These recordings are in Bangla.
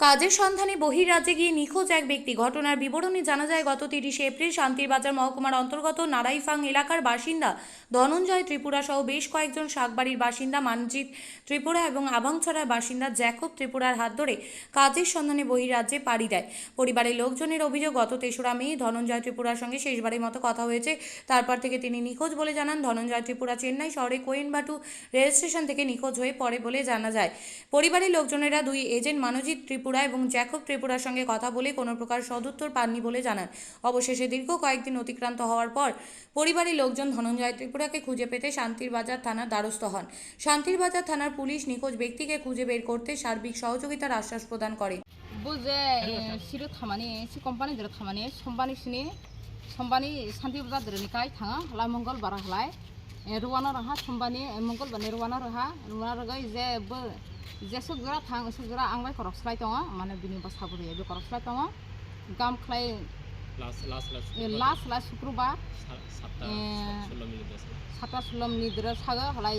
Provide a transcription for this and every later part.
কাজের সন্ধানে বহির্রাজ্যে গিয়ে নিখোঁজ এক ব্যক্তি। ঘটনার বিবরণী জানা যায়, গত 30শে এপ্রিল শান্তিরবাজার মহকুমার অন্তর্গত নারাইফাং এলাকার বাসিন্দা ধনঞ্জয় ত্রিপুরা সহ বেশ কয়েকজন শাকবাড়ির বাসিন্দা মানজিৎ ত্রিপুরা এবং আভাংছড়ার বাসিন্দা জ্যাকব ত্রিপুরার হাত ধরে কাজের সন্ধানে বহির্রাজ্যে পাড়ি দেয়। পরিবারের লোকজনের অভিযোগ, গত 3রা মে ধনঞ্জয় ত্রিপুরার সঙ্গে শেষবারের মতো কথা হয়েছে। তারপর থেকে তিনি নিখোঁজ বলে জানান। ধনঞ্জয় ত্রিপুরা চেন্নাই শহরে কোয়েম্বাটু রেল স্টেশন থেকে নিখোঁজ হয়ে পড়ে বলে জানা যায়। পরিবারের লোকজনেরা দুই এজেন্ট মানজিৎ ত্রিপুরা এবং জ্যাকব ত্রিপুরার সঙ্গে কথা বলে কোনো প্রকার সদুত্তর পাননি বলে জানান। অবশেষে দীর্ঘ কয়েকদিন অতিক্রান্ত হওয়ার পর পরিবারের লোকজন ধনঞ্জয় ত্রিপুরাকে খুঁজে পেতে শান্তিরবাজার থানার দ্বারস্থ হন। শান্তিরবাজার থানার পুলিশ নিখোঁজ ব্যক্তিকে খুঁজে বের করতে সার্বিক সহযোগিতার আশ্বাস প্রদান করে। বুঝে সিরো থামানি সি কোম্পানি ধরে থামানি সম্বানি শান্তিবাজার ধরে নিকাय थाङा हलाय मंगलबार हलाय रुवाना रहा सम्बानि मंगलबार रुवाना रगाय जे सुगरा थां सुगरा आंलाय करक्सलाय दङ माने बिनि बासाबुरि बे करक्सलाय दङ गाम खलाय लास्ट शुक्रबार 7:16 मिनिट दरे सागो हलाय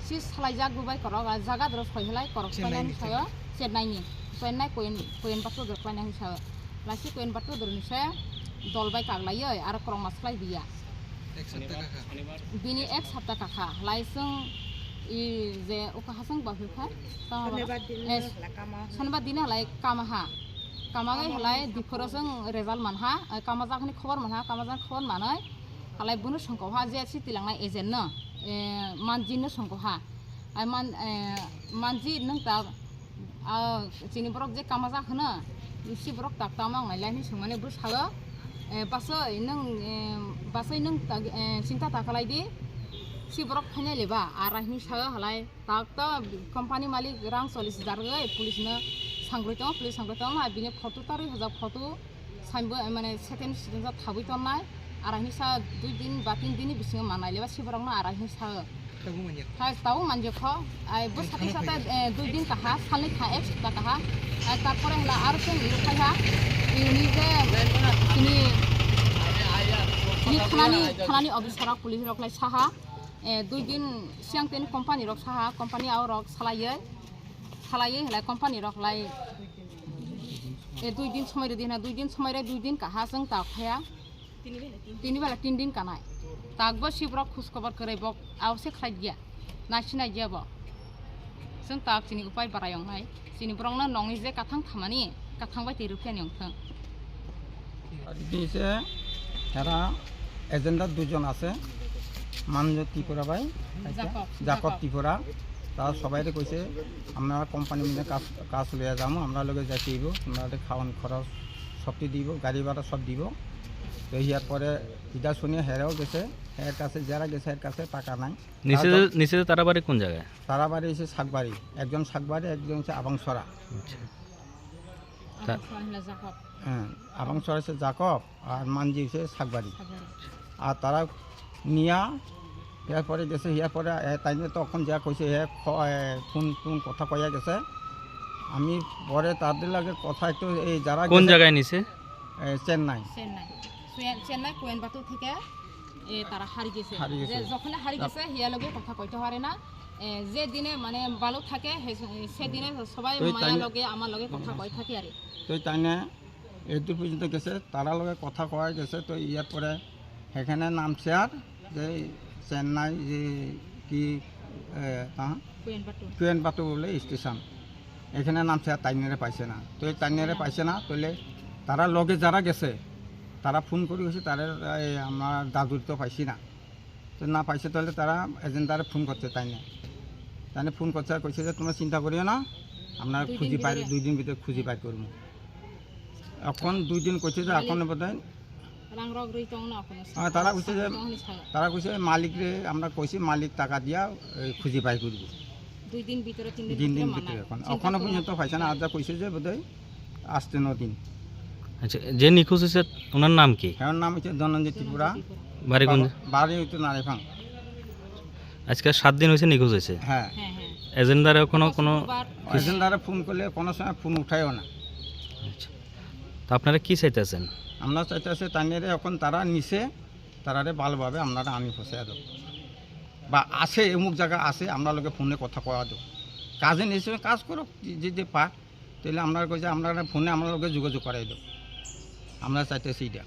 सि सालायजाक गुबाय करक जागा दरे सयहलाय करक्सलायनि सागो चेन्नाइ कोयेम्बाटुर दरे फायनायनि सागो लासि कोयेम्बाटुर दरे निसे दलबाय कागलायो आरो करमासलाय बिया बिनि एक सप्ताह काखा लाइसों इ जे उखाहासों बाहुखा शनिबार दिन हलाय कामागै हलाय दिफोरजों रेजाल्ट मानहा कामाजाखनि खबर मानहा कामाजान खबर मानै हलाय बुनु संखौहा जे सिटिलांनाय एजेन्ट न मानजिनो संखौहा मानजि नों दा चिनि ब्रक जे कामाजा होनो सि ब्रक दाक्तामा नायलायनि सोंमाने बु सागो बासै नों चिन्ता ताखालायदि सि ब्रक फायनाय लेबा आराहिनि सागो हलाय ताकता कम्पानी मालिक रां 40,000 गै पुलिसनो सांग्रैतों पुलिस सांग्रैतों बिनि फटो तारि हजा फटो साइनबो माने सेकेन्ड सिजन थाबैतनाय आराहिनि सा 2 दिन बा 3 दिन बिसिङा मानाय लेबा सि ब्रकनो आराहिनि सागो ताऊ मानजेख आइ बो साथै साथै 2 दिन काहा सालनै था एक सप्ताह काहा तारपरे हला आरो जों इखायहा इनि जे ini थानानि अफिसारा पुलिस रखलाय साहा 2 दिन सिगां तेन कम्पानि रक साहा कम्पानि आव रक सालायै हलाय कम्पानि रखलाय 2 दिन समय रे 2 दिन काहा जों ताखाया 3 दिन कानाय तागबो सिब्रक खुस खबर करै बक आवसे खाय दिया नासिनाय दिया बक जों ताक चिनि उपाय बारायंनाय चिनि ब्रंना नङि जे काथां थामानि काथांबाय तिरुफियानि अंथों দিছে এরা এজেন্ডার 2 জন আছে মানজিৎ ত্রিপুরা ভাই জাকব ত্রিপুরা তারা সবাইরে কইছে আমরা কোম্পানি মিলে কাজ লইয়া যাবো আমরা লগে যাইতে দিব আমরা খাওয়ান খরচ সবটি দিব গাড়ি ভাড়া সব দিব তো ইয়ার পরে ইটা শুনে হেরাও গেছে এর কাছে যারা গেছে এর কাছে টাকা নাই নিচে তারা বাড়ি কোন জায়গায় তারা বাড়ি এসে শাকবাড়ি একজন শাকবাড়ি একজন হচ্ছে আবাংছড়া হ্যাঁ আবাংছড়া হচ্ছে জাকব আর মানজি হচ্ছে শাকবাড়ি আর তারা নিয়া ইয়ার পরে গেছে ইয়ার পরে তাই তখন যা কইছে ফোন কথা কইয়া গেছে আমি পরে তাদের লাগে কথা একটু এই যারা কোন জায়গায় নিছে চেন্নাই কোয়েম্বাটুর থেকে তারা হারি গেছে যখন হারি গেছে হিয়া লগে কথা কইতে পারে না যে দিনে মানে বালু থাকে সেদিনে সবাই মায়া লগে আমার লগে কথা কই থাকে আরে তো তাই না এদূর পর্যন্ত গেছে তারা লগে কথা কয়া গেছে তো ইয়ার পরে সেখানে নামছে আর যে চেন্নাই যে কি কোয়েম্বাটু বলে স্টেশন এখানে নামছে আর তাইনারে পাইছে না তো তাইনারে পাইছে না তাহলে তারা লগে যারা গেছে তারা ফোন করে গেছে তারা আমরা দাদুর তো পাইছি না তো না পাইছে তাহলে তারা এজেন্টারে ফোন করছে তাইনে ফোন করছে আর কইছে যে তোমরা চিন্তা করিও না আমরা খুঁজি পাই 2 দিন ভিতরে খুঁজি পাই করব এখন 2 দিন কইছে যে এখন বোধহয় তারা কইছে মালিক রে আমরা কইছি মালিক টাকা দিয়া খুঁজি পাই করব 2 দিন ভিতরে 3 দিন ভিতরে এখনো পর্যন্ত পাইছে না। আজ কইছে যে বোধহয় আসতে 9 দিন। আচ্ছা, যে নিখোঁজ হয়েছে ওনার নাম কি? ওনার নাম হচ্ছে ধনঞ্জয় ত্রিপুরা, বাড়ি হচ্ছে নারাইফাং। আজকে 7 দিন হয়েছে নিখোঁজ হয়েছে। হ্যাঁ, এজেন্ডারে কোনো এজেন্ডারে ফোন করলে কোনো সময় ফোন উঠায়ও না। আচ্ছা, তো আপনারা কি চাইতেছেন? আমরা চাইতেছি তাইনেরে এখন তারা নিচে তারারে ভালোভাবে আপনারা আনি ফসাই দেব বা আসে অমুক জায়গা আসে আমরা লোকে ফোনে কথা কয়া দেব। কাজে নিচে কাজ করো যে পা তো তাহলে আমরা কইছে আমরা ফোনে আমরা লোকে যোগাযোগ করাই দেব আমরা চাইতেছি এটা।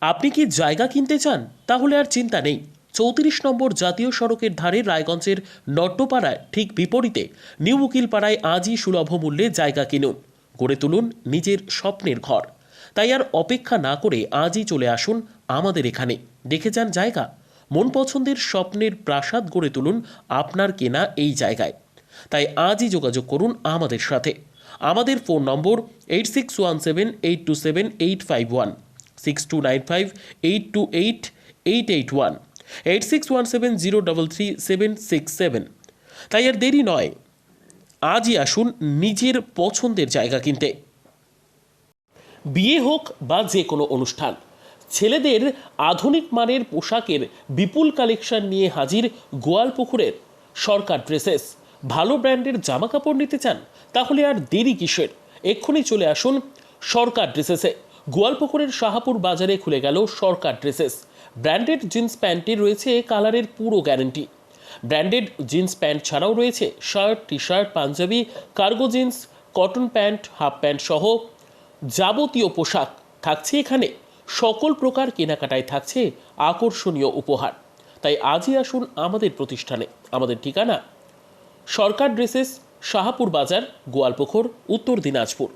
আপনি কি জায়গা কিনতে চান? তাহলে আর চিন্তা নেই। 34 নম্বর জাতীয় সড়কের ধারে রায়গঞ্জের নট্টপাড়ায় ঠিক বিপরীতে নিউ উকিলপাড়ায় আজই সুলভ মূল্যে জায়গা কিনুন, গড়ে তুলুন নিজের স্বপ্নের ঘর। তাই আর অপেক্ষা না করে আজই চলে আসুন আমাদের এখানে, দেখে যান জায়গা। মন পছন্দের স্বপ্নের প্রাসাদ গড়ে তুলুন আপনার কেনা এই জায়গায়। তাই আজই যোগাযোগ করুন আমাদের সাথে। আমাদের ফোন নম্বর 8617827851, 6295828881, 8617033767। তাই আর দেরি নয়, আজই আসুন নিজের পছন্দের জায়গা কিনতে। বিয়ে হোক বা যে কোনো অনুষ্ঠান, ছেলেদের আধুনিক মানের পোশাকের বিপুল কালেকশন নিয়ে হাজির গোয়ালপুকুরের সরকার ড্রেসেস। ভালো ব্র্যান্ডের জামা কাপড় নিতে চান? তাহলে আর দেরি কিসের? এক্ষুনি চলে আসুন সরকার ড্রেসেসে। গোয়ালপুকুরের শাহাপুর বাজারে খুলে গেল সরকার ড্রেসেস। ব্র্যান্ডেড জিন্স প্যান্টে রয়েছে কালারের পুরো গ্যারেন্টি। ব্র্যান্ডেড জিন্স প্যান্ট ছাড়াও রয়েছে shirt, T shirt, panjabi, cargo jeans, cotton pant, half pant সহ যাবতীয় পোশাক থাকছে এখানে। সকল প্রকার কেনাকাটায় থাকছে আকর্ষণীয় উপহার। তাই আজই আসুন আমাদের প্রতিষ্ঠানে। আমাদের ঠিকানা সরকার ড্রেসেস, শাহাপুর বাজার, গোয়ালপুকুর, উত্তর দিনাজপুর।